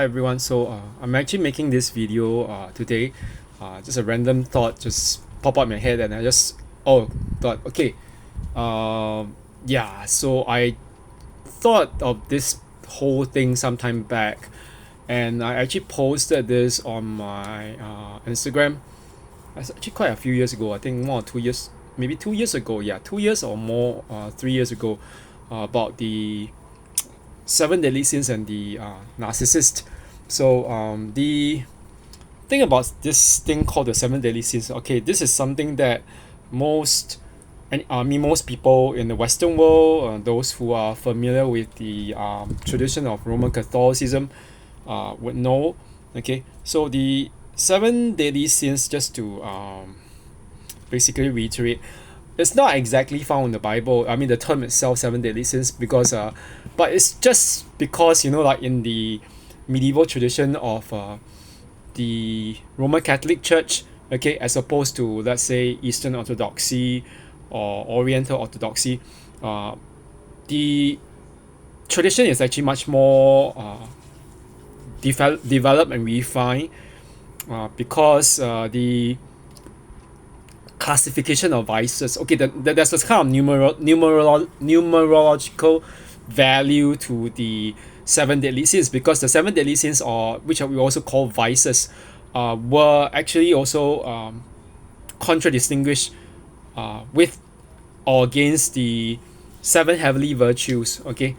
Hi everyone. I'm actually making this video today. Just a random thought just pop up in my head, and I just thought, okay. So I thought of this whole thing some time back, and I actually posted this on my Instagram. That's actually quite a few years ago. I think 1 or 2 years, maybe 2 years ago. Yeah, 2 years or more. 3 years ago, about the seven deadly sins and the narcissist. The thing about this thing called the seven deadly sins. Okay, this is something that most people in the Western world, those who are familiar with the tradition of Roman Catholicism, would know. Okay, so the seven deadly sins, just to basically reiterate, it's not exactly found in the Bible. I mean, the term itself, seven deadly sins, but it's just because, like in the medieval tradition of the Roman Catholic Church, okay, as opposed to, let's say, Eastern Orthodoxy or Oriental Orthodoxy, the tradition is actually much more developed and refined, because the classification of vices. Okay, there's this kind of numerological value to the seven deadly sins, because the seven deadly sins, or which we also call vices, were actually also contradistinguished with or against the seven heavenly virtues. Okay,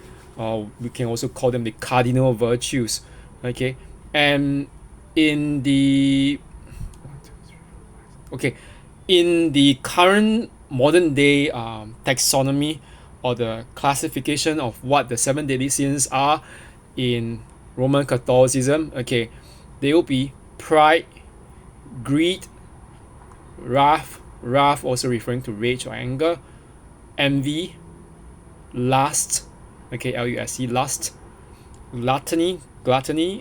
we can also call them the cardinal virtues. Okay, and in the okay in the current modern day taxonomy, or the classification of what the seven deadly sins are in Roman Catholicism, okay, they will be pride, greed, wrath also referring to rage or anger, envy, lust, okay, L-U-S-T, lust, gluttony,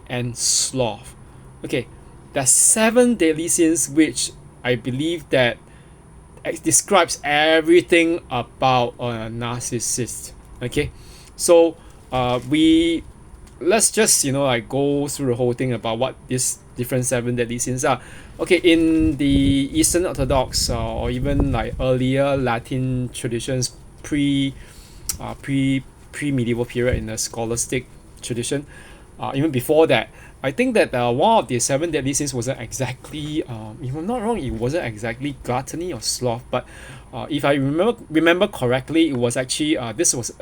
and sloth. Okay, there's seven deadly sins which I believe that describes everything about a narcissist. Okay, so we let's just like go through the whole thing about what these different seven deadly sins are. Okay, in the Eastern Orthodox, or even like earlier Latin traditions, pre medieval period, in the scholastic tradition, even before that, I think that one of the seven deadly sins wasn't exactly, if I'm not wrong, it wasn't exactly gluttony or sloth, but if I remember correctly, it was actually this was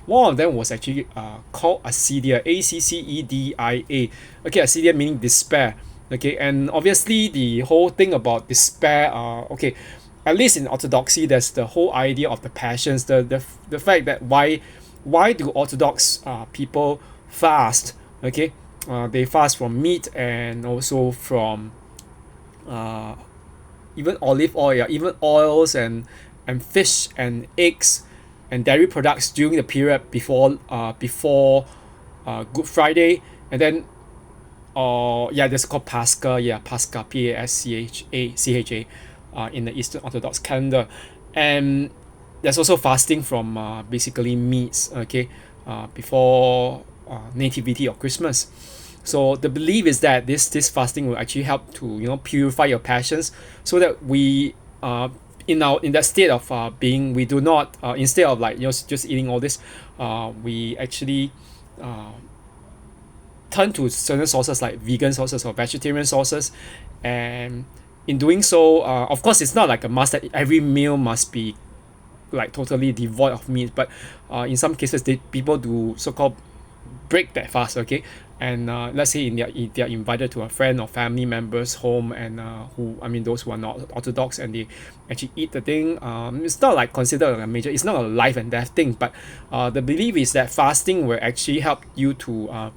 one of them was actually called acedia, Accedia. Okay, acedia meaning despair. Okay, and obviously the whole thing about despair, okay, at least in Orthodoxy, there's the whole idea of the passions, the fact that why do Orthodox people fast. Okay, they fast from meat, and also from even olive oil, yeah, even oils, and fish and eggs and dairy products during the period before Good Friday. And then that's called Pascha, Pascha, Pascha, in the Eastern Orthodox calendar. And there's also fasting from basically meats, okay, before nativity or Christmas. So the belief is that this fasting will actually help to purify your passions, so that we in that state of being, we do not, instead of like just eating all this, we actually turn to certain sources like vegan sources or vegetarian sources. And in doing so, of course, it's not like a must that every meal must be like totally devoid of meat, but in some cases people do so-called break that fast. Okay, and let's say if they're invited to a friend or family member's home, and those who are not Orthodox, and they actually eat the thing, it's not like considered a major, it's not a life and death thing, but the belief is that fasting will actually help you to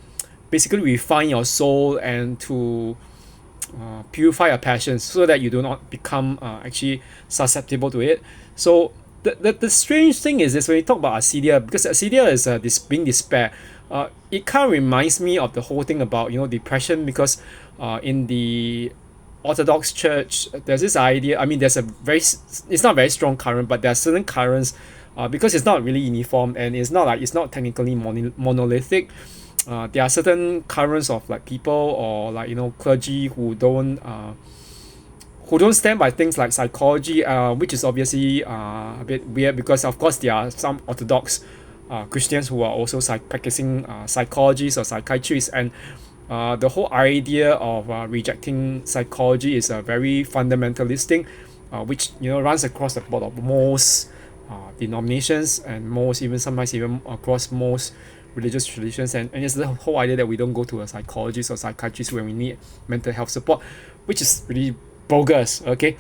basically refine your soul, and to purify your passions, so that you do not become actually susceptible to it. So the strange thing is this: when you talk about acedia, because acedia is this being despair, it kind of reminds me of the whole thing about depression, because in the Orthodox Church, there's this idea. I mean, it's not very strong current, but there are certain currents, because it's not really uniform, and it's not technically monolithic. there are certain currents of like people or like clergy who don't stand by things like psychology, which is obviously a bit weird because of course there are some Orthodox Christians who are also practicing psychologists or psychiatrists, and the whole idea of rejecting psychology is a very fundamentalist thing, which runs across the board of most denominations and most even sometimes even across most religious traditions, and it's the whole idea that we don't go to a psychologist or psychiatrist when we need mental health support, which is really bogus. Okay,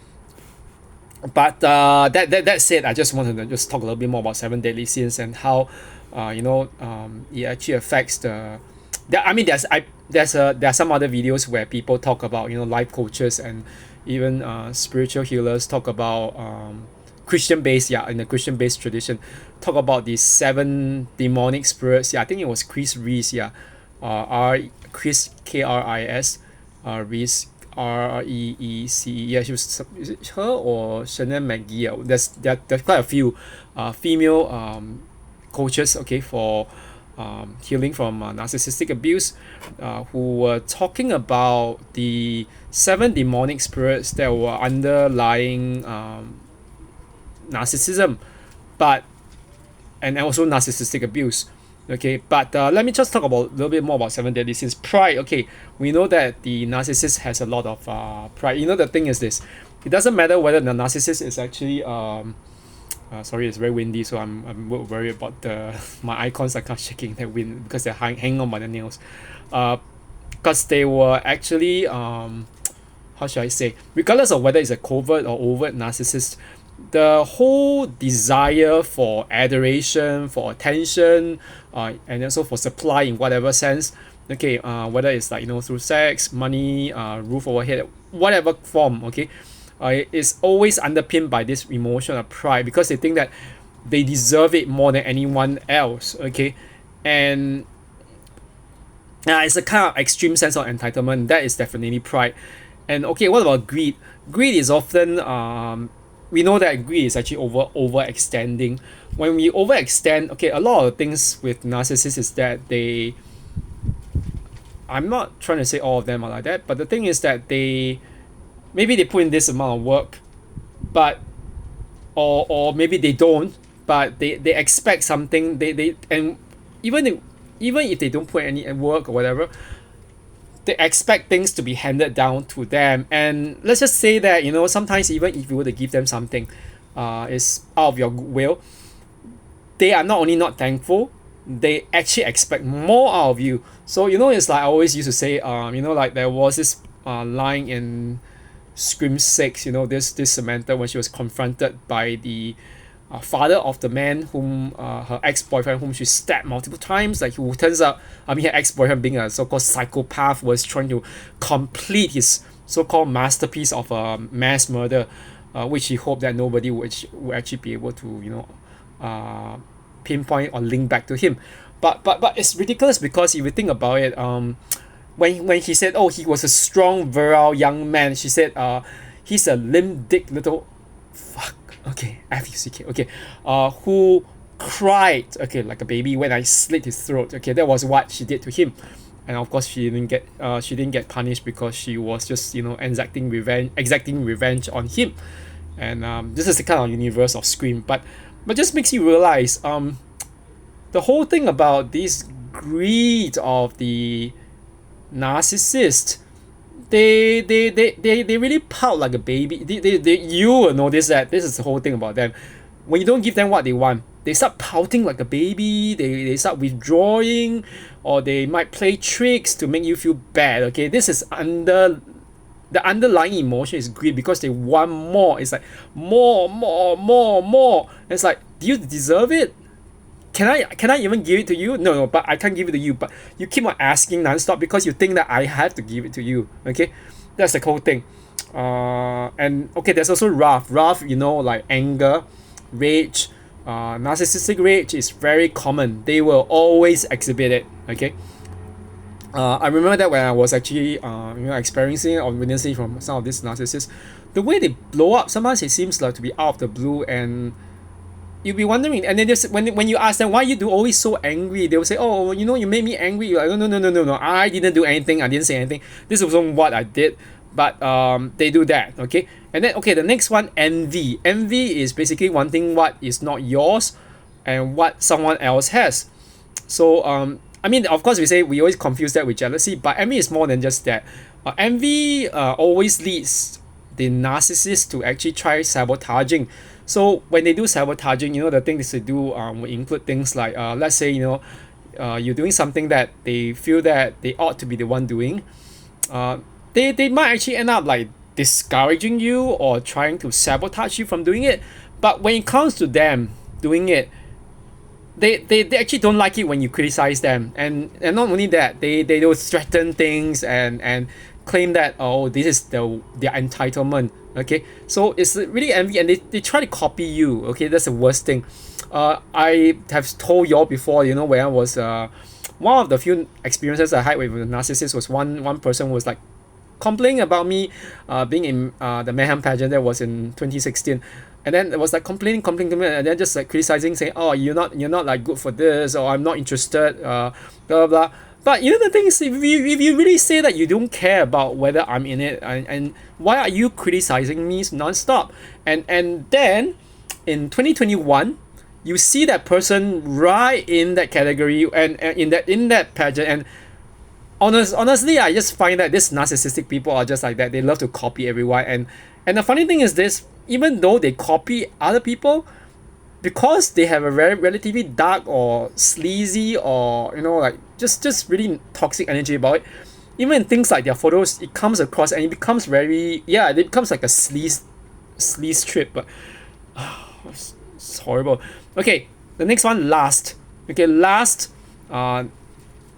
but that said, I just wanted to just talk a little bit more about seven deadly sins and how it actually affects I mean there are some other videos where people talk about life coaches and even spiritual healers talk about Christian based, in the Christian based tradition, talk about these seven demonic spirits. I think it was Chris Reese, Chris Kris, Reese, Reece. She was, is it her or Chanel McGee? There's quite a few female coaches, okay, for healing from narcissistic abuse, who were talking about the seven demonic spirits that were underlying narcissism, and also narcissistic abuse. Okay, but let me just talk about a little bit more about seven deadly sins. Pride. Okay, we know that the narcissist has a lot of pride. The thing is this: it doesn't matter whether the narcissist is actually sorry, it's very windy, so I'm worried about my icons are kind of shaking that wind because they're hanging on by the nails. Because they were actually how should I say? Regardless of whether it's a covert or overt narcissist, the whole desire for adoration, for attention, and also for supply in whatever sense, okay, whether it's like through sex, money, roof overhead, whatever form, okay, is always underpinned by this emotion of pride because they think that they deserve it more than anyone else, okay, and it's a kind of extreme sense of entitlement that is definitely pride. And okay, what about greed? Greed is often we know that greed is actually overextending. When we overextend, okay, a lot of things with narcissists is that I'm not trying to say all of them are like that, but the thing is that maybe they put in this amount of work, but or maybe they don't, but they expect something. And even if they don't put any work or whatever, they expect things to be handed down to them. And let's just say that sometimes even if you were to give them something is out of your will, they are not only not thankful, they actually expect more out of you. So it's like I always used to say, like there was this line in Scream 6, this Samantha, when she was confronted by the father of the man whom her ex-boyfriend, whom she stabbed multiple times, like who turns out, her ex-boyfriend being a so-called psychopath, was trying to complete his so-called masterpiece of a mass murder, which he hoped that nobody would actually be able to pinpoint or link back to him. But it's ridiculous because if you think about it, when he said, oh, he was a strong, virile young man, she said, he's a limp-dick little fuck. Okay, F-U-C-K. Okay, who cried, okay, like a baby when I slit his throat. Okay, that was what she did to him, and of course she didn't get punished because she was just exacting revenge on him, and this is the kind of universe of Scream. But just makes you realize the whole thing about this greed of the narcissist. They really pout like a baby. You will notice that this is the whole thing about them. When you don't give them what they want, they start pouting like a baby. They start withdrawing, or they might play tricks to make you feel bad. Okay, this is the underlying emotion is greed because they want more. It's like more. It's like, do you deserve it? Can I even give it to you? No, but I can't give it to you. But you keep on asking nonstop because you think that I have to give it to you. Okay, that's the whole thing. And okay, there's also wrath. Wrath, like anger, rage. Narcissistic rage is very common. They will always exhibit it. Okay. I remember that when I was actually experiencing or witnessing from some of these narcissists, the way they blow up, sometimes it seems like to be out of the blue, and you'll be wondering, and then just when you ask them why you do always so angry, they will say, oh, you made me angry. You're like, no, no, no, no, no, no, I didn't do anything, I didn't say anything, this wasn't what I did. But they do that, okay. And then, okay, the next one, envy is basically wanting what is not yours and what someone else has. So I mean, of course, we always confuse that with jealousy, but envy is more than just that. Envy always leads the narcissist to actually try sabotaging. So when they do sabotaging, the things they do will include things like, let's say, you're doing something that they feel that they ought to be the one doing. They might actually end up like discouraging you or trying to sabotage you from doing it. But when it comes to them doing it, they actually don't like it when you criticize them. And not only that, they will threaten things and claim that, oh, this is their entitlement. Okay, so it's really envy, and they try to copy you. Okay, that's the worst thing. I have told y'all before, when I was one of the few experiences I had with a narcissist was one person was like complaining about me being in the Mayhem pageant that was in 2016. And then it was like complaining, and then just like criticizing, saying, oh, you're not like good for this, or I'm not interested, blah blah blah. But the thing is, if you really say that you don't care about whether I'm in it, and why are you criticizing me nonstop? And then in 2021, you see that person right in that category and in that pageant. And honestly, I just find that these narcissistic people are just like that. They love to copy everyone. And the funny thing is this: even though they copy other people, because they have a very relatively dark or sleazy or like just really toxic energy about it, even in things like their photos, it comes across and it becomes it becomes like a sleaze trip. But it's horrible. Okay, the next one, lust. Okay, lust, not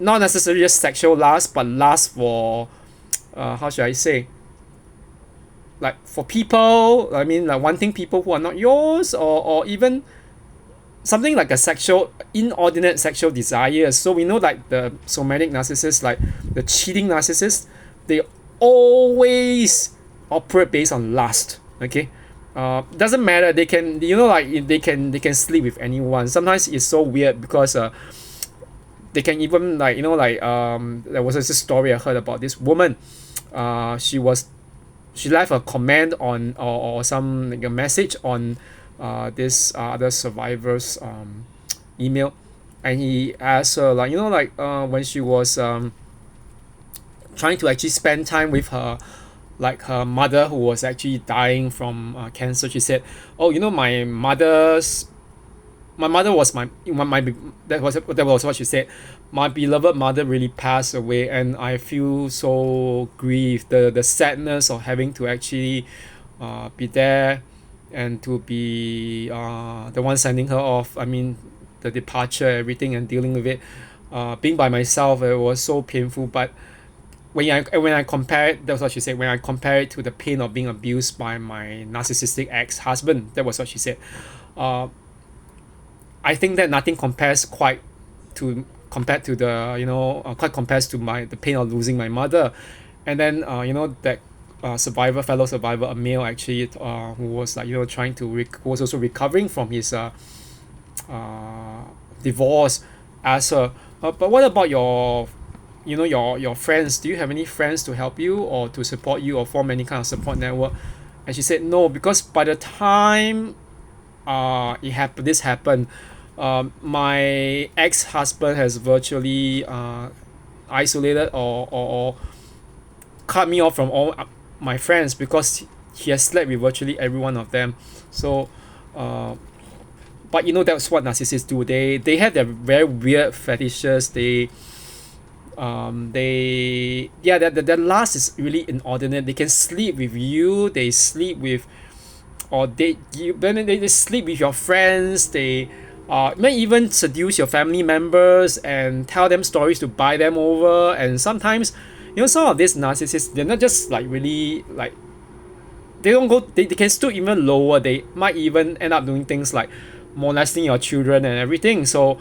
necessarily just sexual lust, but lust for how should I say, like for people. I mean, like wanting people who are not yours, or even something like a inordinate sexual desire. So we know, like the somatic narcissists, like the cheating narcissists, they always operate based on lust. Okay, doesn't matter. They can, like they can sleep with anyone. Sometimes it's so weird because they can even like there was this story I heard about this woman. She left a comment on or some like a message on this other survivor's email, and he asked her like when she was trying to actually spend time with her mother who was actually dying from cancer. She said, oh, my mother was that was what she said. My beloved mother really passed away, and I feel so grieved. The sadness of having to actually be there and to be the one sending her off. I mean, the departure, everything, and dealing with it. Being by myself, it was so painful. But when I compare it, that's what she said. When I compare it to the pain of being abused by my narcissistic ex-husband, that was what she said. I think that nothing compares quite to compared to the quite compares to the pain of losing my mother. And then that fellow survivor, a male actually, who was like trying to who was also recovering from his divorce, asked her, but what about your your friends? Do you have any friends to help you or to support you or form any kind of support network? And she said no, because by the time this happened, my ex-husband has virtually isolated or cut me off from all my friends, because he has slept with virtually every one of them. So but that's what narcissists do. They have their very weird fetishes. Their lust is really inordinate. They can sleep with you. They sleep with, or they sleep with your friends. They may even seduce your family members and tell them stories to buy them over. And sometimes, some of these narcissists, they're not just like really like, they don't go, they can stoop even lower. They might even end up doing things like molesting your children and everything. So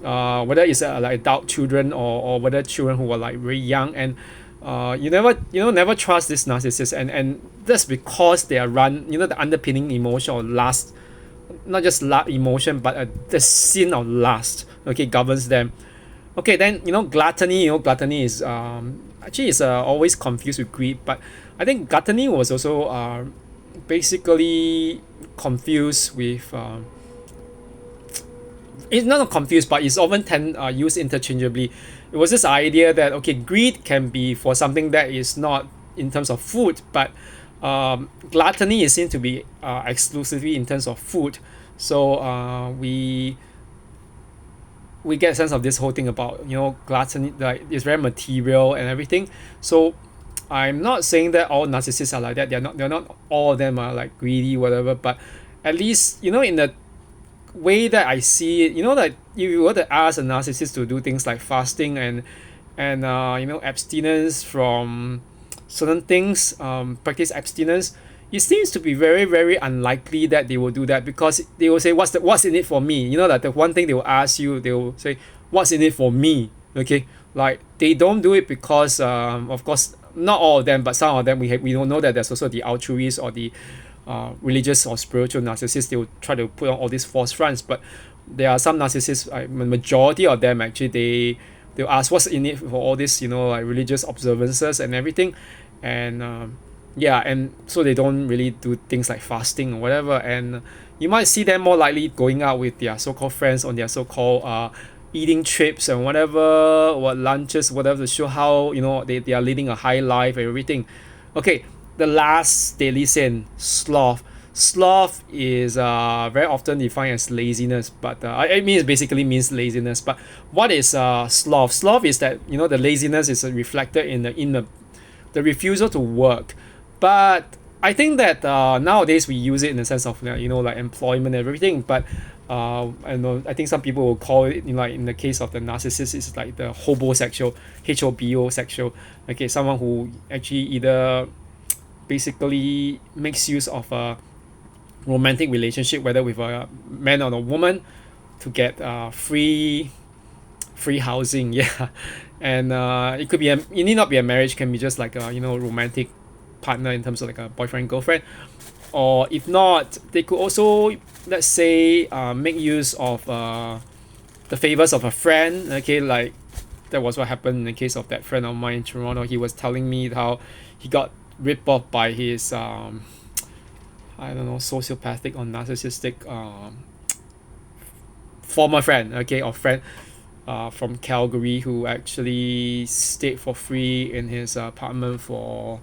whether it's like adult children or whether children who are like very young, and you never trust this narcissist, and that's because they are run, the underpinning emotion or lust not just emotion, but the sin of lust, okay, governs them. Okay, then gluttony. Gluttony is actually is always confused with greed, but I think gluttony was also basically confused with it's not confused, but it's often used interchangeably. It was this idea that okay, greed can be for something that is not in terms of food, but gluttony is seen to be exclusively in terms of food. So we get a sense of this whole thing about gluttony, like it's very material and everything. So I'm not saying that all narcissists are like that. They're not all of them are like greedy, whatever, but at least in the way that I see it, that if you were to ask a narcissist to do things like fasting and abstinence from certain things, practice abstinence, it seems to be very, very unlikely that they will do that, because they will say, what's in it for me? That the one thing they will ask you, they will say, what's in it for me? Okay, like they don't do it because of course not all of them, but some of them we don't know that there's also the altruist or the religious or spiritual narcissists. They will try to put on all these false fronts, but there are some narcissists, majority of them actually, they'll ask what's in it for all this, like religious observances and everything. And yeah, and so they don't really do things like fasting or whatever. And you might see them more likely going out with their so-called friends on their so-called eating trips and whatever, what lunches, whatever, to show how they are leading a high life and everything. Okay, the last deadly sin, sloth. Sloth is very often defined as laziness, but it basically means laziness. But what is sloth? Sloth is that the laziness is reflected in the refusal to work. But I think that nowadays we use it in the sense of like employment and everything. But I think some people will call it, like in the case of the narcissist, it's like the hobosexual, hobosexual. Okay, someone who actually either basically makes use of a romantic relationship, whether with a man or a woman, to get free housing. Yeah, and it could be it need not be a marriage, can be just like a romantic partner in terms of like a boyfriend girlfriend. Or if not, they could also, let's say, make use of the favors of a friend. Okay, like that was what happened in the case of that friend of mine in Toronto. He was telling me how he got ripped off by his I don't know, sociopathic or narcissistic former friend, okay, or friend from Calgary, who actually stayed for free in his apartment for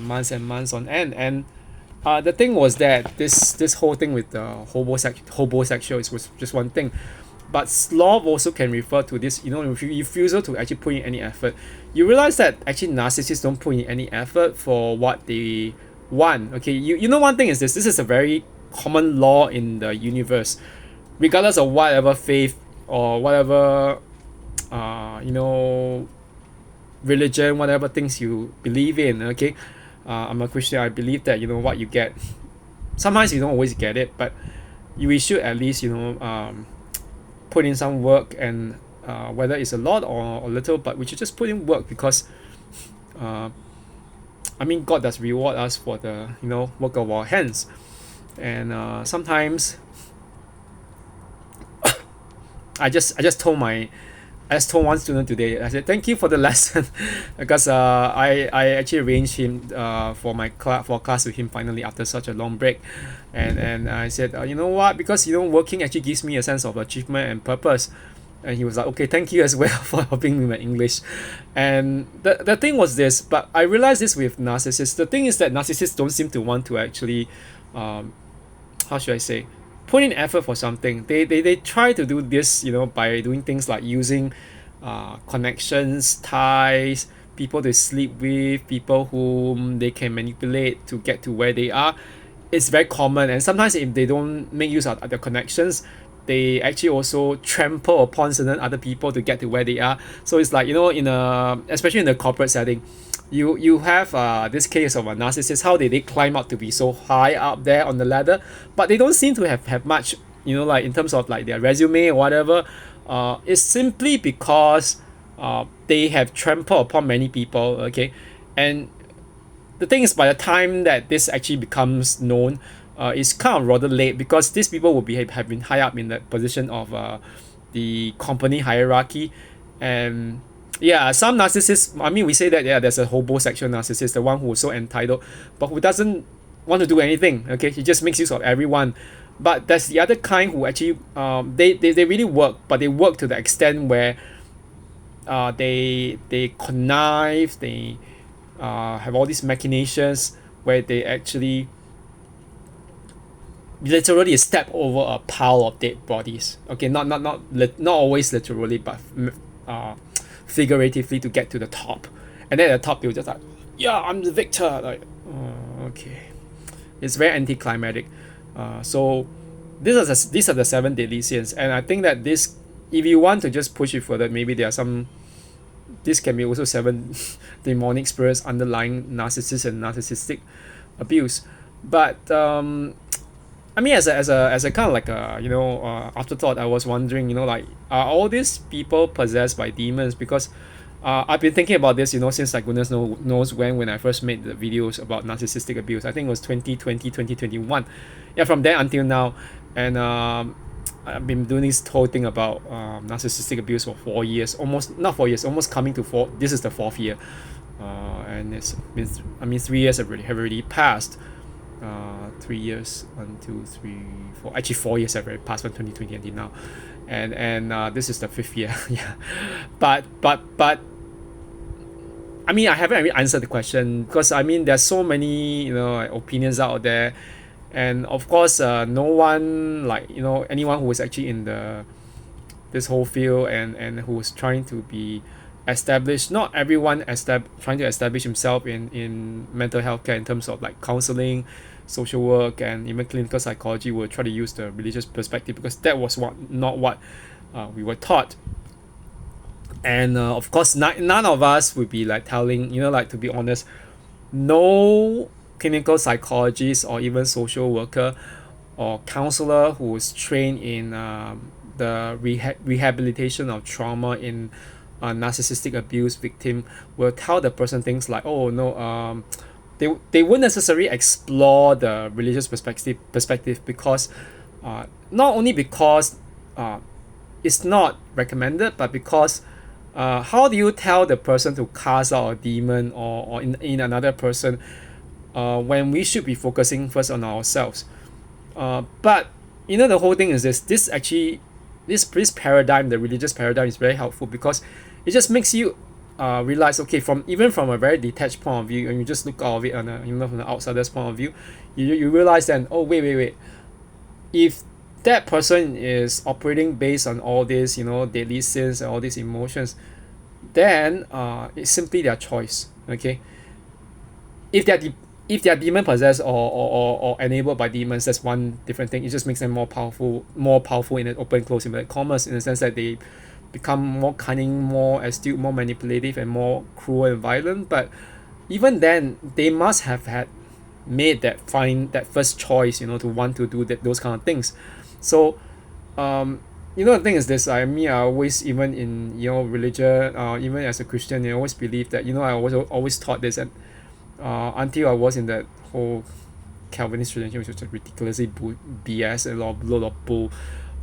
months and months on end. And the thing was that this whole thing with the hobosexual was just one thing, but sloth also can refer to this refusal to actually put in any effort. You realize that actually narcissists don't put in any effort for what they want. Okay, one thing is this is a very common law in the universe, regardless of whatever faith or whatever religion, whatever things you believe in. Okay, I'm a Christian. I believe that what you get, sometimes you don't always get it, but we should at least put in some work, and whether it's a lot or little, but we should just put in work, because God does reward us for the work of our hands. And sometimes I just told one student today. I said thank you for the lesson because I actually arranged him for a class with him finally after such a long break. And I said you know what, because working actually gives me a sense of achievement and purpose. And he was like, okay, thank you as well for helping me with my English. And the thing was this, but I realized this with narcissists. The thing is that narcissists don't seem to want to actually how should I say, put in effort for something. They try to do this by doing things like using connections, ties, people to sleep with, people whom they can manipulate to get to where they are. It's very common. And sometimes if they don't make use of the connections, they actually also trample upon certain other people to get to where they are. So it's like especially in the corporate setting, you have this case of a narcissist. How did they climb up to be so high up there on the ladder? But they don't seem to have much, like in terms of like their resume or whatever. It's simply because they have trampled upon many people. Okay, and the thing is, by the time that this actually becomes known, is kind of rather late, because these people will have been high up in the position of the company hierarchy. And yeah, some narcissists, I mean, we say that, yeah, there's a homosexual narcissist, the one who's so entitled but who doesn't want to do anything. Okay, he just makes use of everyone. But there's the other kind who actually they really work, but they work to the extent where they connive, they have all these machinations where they actually literally step over a pile of dead bodies. Okay, not always literally, but uh, figuratively, to get to the top. And then at the top, they'll just like, yeah, I'm the victor. Like, oh, okay, it's very anticlimactic. So these are the seven deadly sins, and I think that this, if you want to just push it further, maybe there are some. This can be also seven demonic spirits underlying narcissist and narcissistic abuse. But I mean, as a kind of like a afterthought, I was wondering, like, are all these people possessed by demons? Because I've been thinking about this, since like goodness knows when I first made the videos about narcissistic abuse. I think it was 2020, 2021. Yeah, from there until now. And I've been doing this whole thing about narcissistic abuse for 4 years, almost not 4 years, almost coming to four. This is the fourth year, and it's been 3 years have already passed. 3 years, 1, 2, 3, 4. Actually, 4 years have already passed from 2020 until now, and this is the fifth year. Yeah, but I mean, I haven't really answered the question, because I mean, there's so many opinions out there. And of course, no one, like, anyone who is actually in this whole field and who's trying to be established. Not everyone trying to establish himself in mental health care in terms of like counseling, social work, and even clinical psychology will try to use the religious perspective, because that was not what we were taught. And of course, none of us would be like telling, like, to be honest, no clinical psychologist or even social worker or counselor who is trained in the rehabilitation of trauma in a narcissistic abuse victim will tell the person things like, oh no, they wouldn't necessarily explore the religious perspective, because not only because it's not recommended, but because how do you tell the person to cast out a demon or in another person when we should be focusing first on ourselves? But the whole thing is this paradigm, the religious paradigm, is very helpful, because it just makes you realize, okay, from a very detached point of view, and you just look out of it on from the outsider's point of view, you realize then, oh, wait, if that person is operating based on all this, daily sins and all these emotions, then it's simply their choice. Okay, if they're demon possessed or enabled by demons, that's one different thing. It just makes them more powerful in an open close inverted commas, in the sense that they become more cunning, more astute, more manipulative, and more cruel and violent. But even then, they must have had made that first choice, to want to do those kind of things. So the thing is this, I mean, I always, even in religion, even as a Christian, I always believe that, I always taught this, and until I was in that whole Calvinist tradition, which was ridiculously BS, a lot of bull.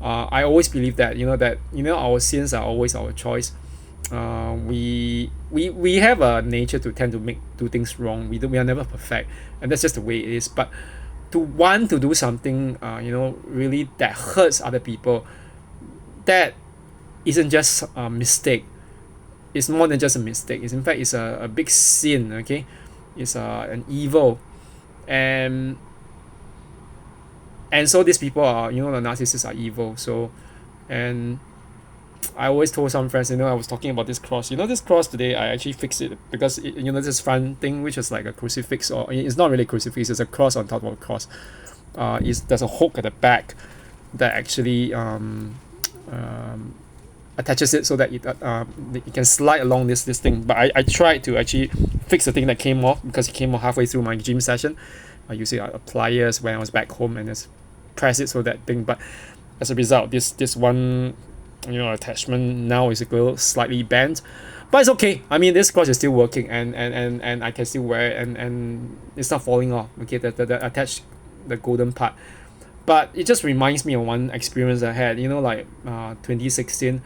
I always believe that our sins are always our choice. We have a nature to tend to do things wrong. We are never perfect, and that's just the way it is. But to want to do something, really that hurts other people, that isn't just a mistake. It's more than just a mistake. It's, in fact, it's a big sin. Okay, it's an evil, and so these people are, the narcissists are evil. So, and I always told some friends, I was talking about this cross. This cross today, I actually fixed it because this front thing, which is like a crucifix, or it's not really a crucifix, it's a cross on top of a cross. There's a hook at the back that actually attaches it so that it can slide along this thing. But I tried to actually fix the thing that came off, because it came off halfway through my gym session. I used pliers when I was back home, and just press it so that thing. But as a result, this one attachment now is a little slightly bent, but it's okay. I mean, this cross is still working, and I can still wear it, and it's not falling off. Okay, the attached the golden part. But it just reminds me of one experience I had, 2016.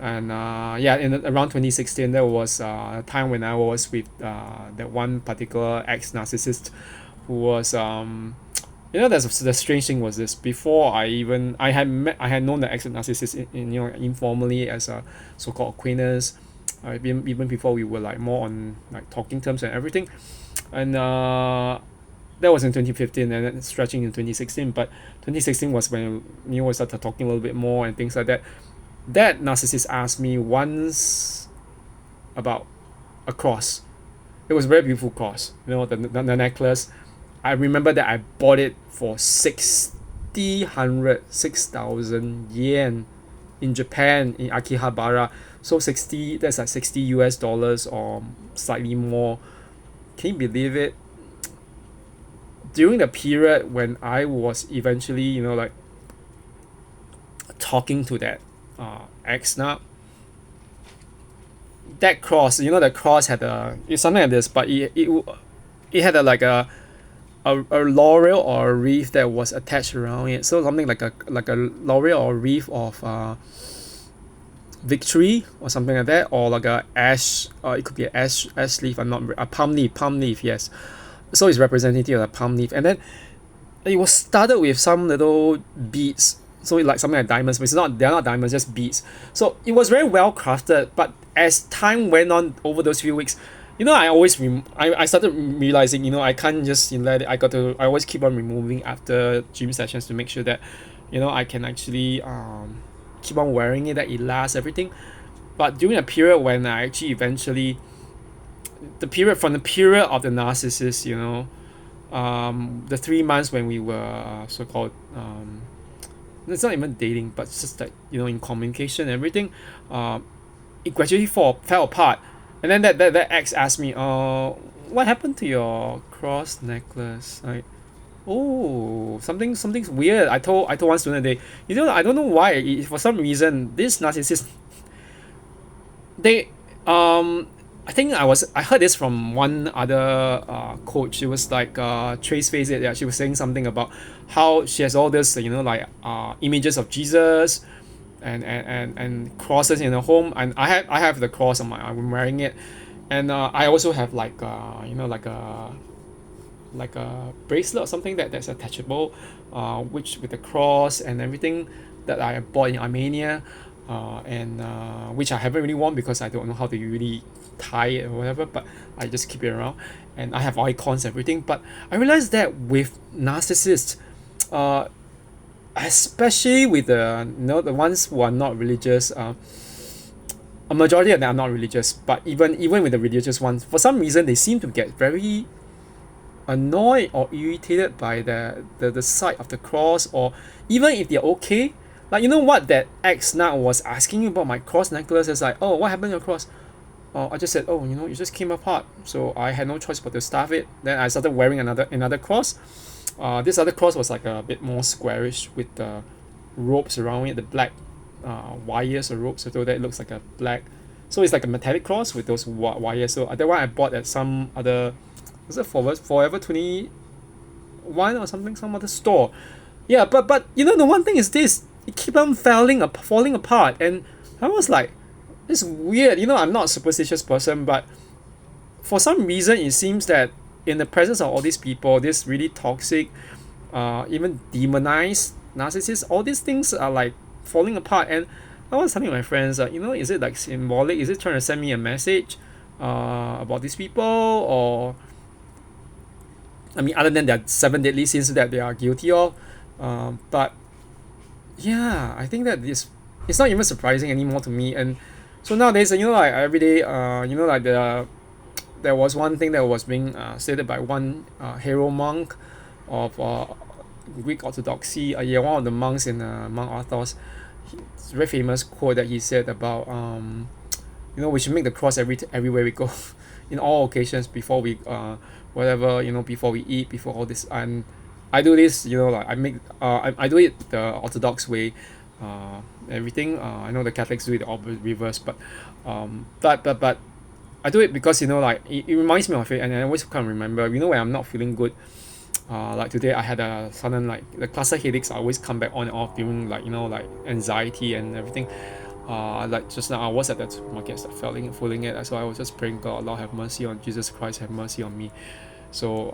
And yeah, around 2016, there was a time when I was with that one particular ex-narcissist who was the strange thing was this. Before I had known the ex-narcissist informally as a so-called acquaintance, even before we were like more on like talking terms and everything. And that was in 2015, and then stretching in 2016. But 2016 was when we started talking a little bit more and things like that. That narcissist asked me once about a cross. It was a very beautiful cross, the necklace. I remember that I bought it for 6,000 yen in Japan, in Akihabara. So that's like $60 or slightly more. Can you believe it? During the period when I was eventually, talking to that ex now, that cross, the cross had it's something like this, but it had a laurel or a wreath that was attached around it. So something like a laurel or wreath of victory or something like that, or like a ash, it could be an ash leaf. A palm leaf, yes. So it's representative of a palm leaf, and then it was started with some little beads. So like something like diamonds, but they're not diamonds, just beads. So it was very well crafted. But as time went on over those few weeks, I started realizing, I can't just let it. I always keep on removing after gym sessions to make sure that, I can actually keep on wearing it, that it lasts, everything. But during a period when I actually eventually, the period of the narcissist, the 3 months when we were so-called it's not even dating, but it's just like, in communication and everything, it gradually fell apart. And then that ex asked me, what happened to your cross necklace? Like, oh, something's weird. I told one student, I don't know why, for some reason this narcissist, they I think I heard this from one other coach. It was like Trace Face It. Yeah, she was saying something about how she has all this, images of Jesus and crosses in her home. And I have the cross I'm wearing it, and I also have like a bracelet or something that's attachable, which with the cross and everything that I bought in Armenia, and which I haven't really worn because I don't know how to really tie it or whatever, but I just keep it around, and I have icons and everything. But I realized that with narcissists, especially with the ones who are not religious, a majority of them are not religious, but even with the religious ones, for some reason they seem to get very annoyed or irritated by the sight of the cross, or even if they're okay. Like, what that ex now was asking you about my cross necklace. Is like, oh, what happened to your cross? I just said, oh, it just came apart, so I had no choice but to starve it. Then I started wearing another cross. This other cross was like a bit more squarish with the ropes around it, the black wires or ropes, so that it looks like a black. So it's like a metallic cross with those wires. So that one I bought at some other, was it Forever 21 or something, some other store. Yeah, but the one thing is this, it keep on falling apart, and I was like, it's weird. I'm not a superstitious person, but for some reason it seems that in the presence of all these people, this really toxic, even demonized narcissists, all these things are like falling apart. And I was telling my friends, is it like symbolic? Is it trying to send me a message about these people? Or, I mean, other than their 7 deadly sins that they are guilty of, but yeah, I think that it's not even surprising anymore to me. And so nowadays, like every day, like there was one thing that was being stated by one hero monk of Greek Orthodoxy, one of the monks in Mount Athos. It's a very famous quote that he said about we should make the cross everywhere we go, in all occasions, before we before we eat, before all this. And I do this, like I do it the Orthodox way, everything. I know the Catholics do it the reverse, but I do it because like it reminds me of it, and I always kind of remember, when I'm not feeling good, Like today I had a sudden, like, the cluster headaches always come back on and off during, like, like anxiety and everything. Like just now I was at that market, start feeling it, so I was just praying, God, Lord, have mercy on Jesus Christ, have mercy on me. So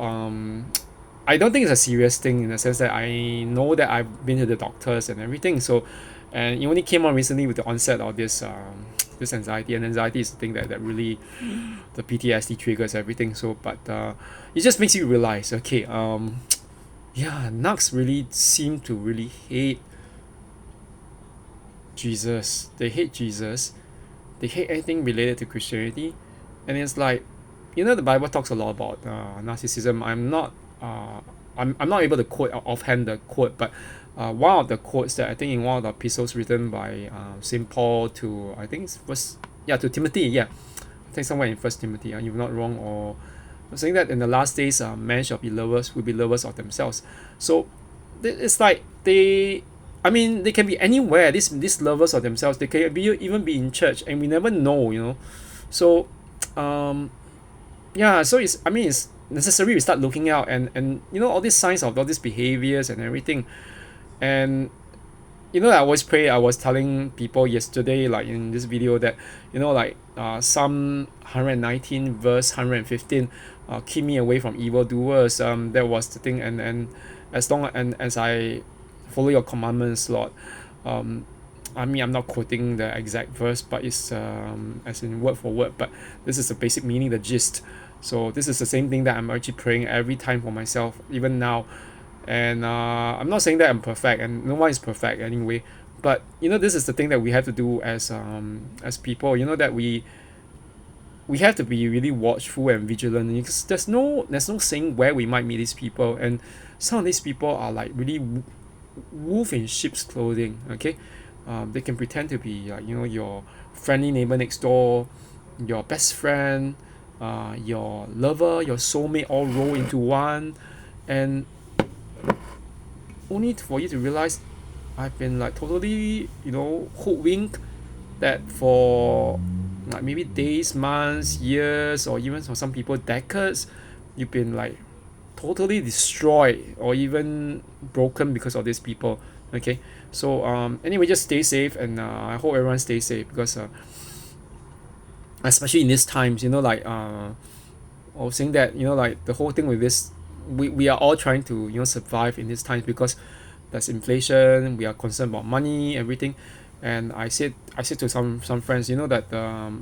I don't think it's a serious thing, in the sense that I know that I've been to the doctors and everything. So, and it only came on recently with the onset of this this anxiety, and anxiety is the thing that really, the PTSD triggers everything. So, but it just makes you realize, okay, yeah, Nux really seem to really hate Jesus. They hate Jesus. They hate anything related to Christianity, and it's like, the Bible talks a lot about narcissism. I'm not able to quote offhand the quote, but one of the quotes that I think in one of the epistles written by Saint Paul to, I think it's first, to Timothy, I think somewhere in First Timothy, if I'm not wrong, or saying that in the last days, men shall be lovers, will be lovers of themselves. So it's like they can be anywhere. These lovers of themselves, they can even be in church, and we never know. So so it's necessary we start looking out, and all these signs of all these behaviors and everything. And I always pray. I was telling people yesterday, like in this video, that like Psalm 119 verse 115, keep me away from evildoers. That was the thing. And as long as I follow your commandments, Lord. I'm not quoting the exact verse, but it's as in word for word, but this is the basic meaning, the gist. So this is the same thing that I'm actually praying every time for myself, even now. And I'm not saying that I'm perfect, and no one is perfect anyway, but this is the thing that we have to do as people, that we have to be really watchful and vigilant, because there's no saying where we might meet these people, and some of these people are like really wolf in sheep's clothing. Okay, they can pretend to be your friendly neighbor next door, your best friend, your lover, your soulmate, all roll into one, and only for you to realize I've been like totally hoodwinked, that for like maybe days, months, years, or even for some people decades, you've been like totally destroyed or even broken because of these people. Okay, so anyway, just stay safe, and I hope everyone stays safe, because especially in these times, like I was saying that like the whole thing with this, we are all trying to survive in these times, because there's inflation, we are concerned about money, everything. And I said to some friends, that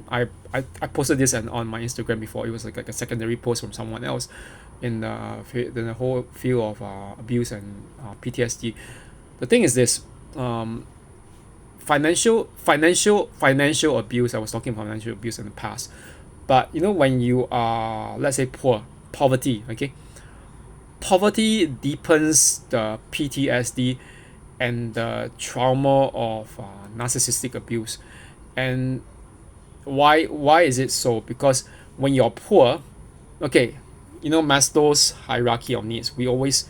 I posted this on my Instagram before. It was like a secondary post from someone else in the whole field of abuse and PTSD. The thing is this, financial abuse. I was talking about financial abuse in the past, but when you are, let's say, poverty, okay, poverty deepens the PTSD and the trauma of narcissistic abuse. And why is it so? Because when you're poor, okay, Maslow's hierarchy of needs, we always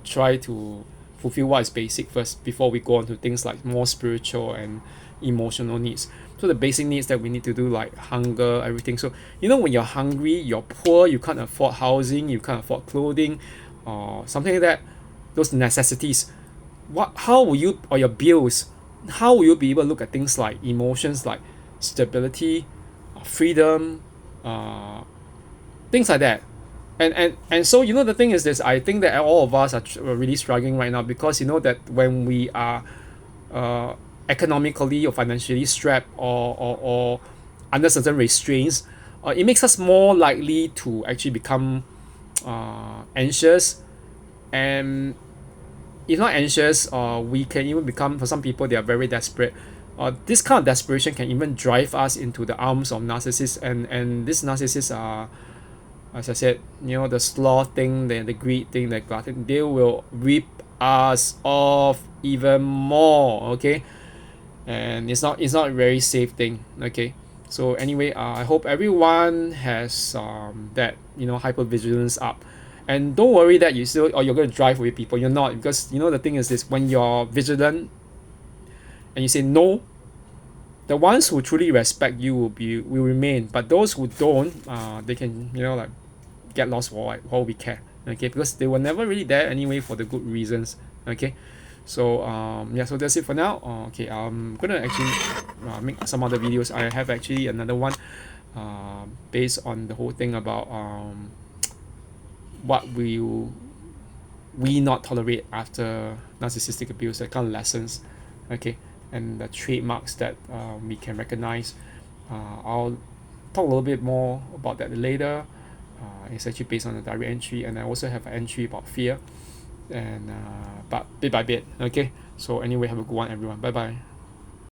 try to fulfill what is basic first before we go on to things like more spiritual and emotional needs. So the basic needs that we need to do, like hunger, everything. So when you're hungry, you're poor, you can't afford housing, you can't afford clothing, or something like that, those necessities. How will you, or your bills, how will you be able to look at things like emotions, like stability, freedom, things like that? And so the thing is this, I think that all of us are really struggling right now, because that when we are economically or financially strapped, or under certain restraints, it makes us more likely to actually become anxious. And if not anxious, we can even become, for some people, they are very desperate. This kind of desperation can even drive us into the arms of narcissists, and these narcissists are, as I said, the sloth thing, the greed thing, the glutton, they will rip us off even more. Okay, and it's not a very safe thing. Okay, so anyway, I hope everyone has that hypervigilance up. And don't worry that you're going to drive away people. You're not, because the thing is this: when you're vigilant and you say no, the ones who truly respect you will remain. But those who don't, they can like get lost for what we care. okay, because they were never really there anyway for the good reasons. Okay, so yeah, so that's it for now. Okay, I'm gonna actually make some other videos. I have actually another one based on the whole thing about what will we not tolerate after narcissistic abuse, that kind of lessons, okay, and the trademarks that we can recognize. I'll talk a little bit more about that later. It's actually based on a diary entry, and I also have an entry about fear, and but bit by bit. Okay, so anyway, have a good one, everyone. Bye bye.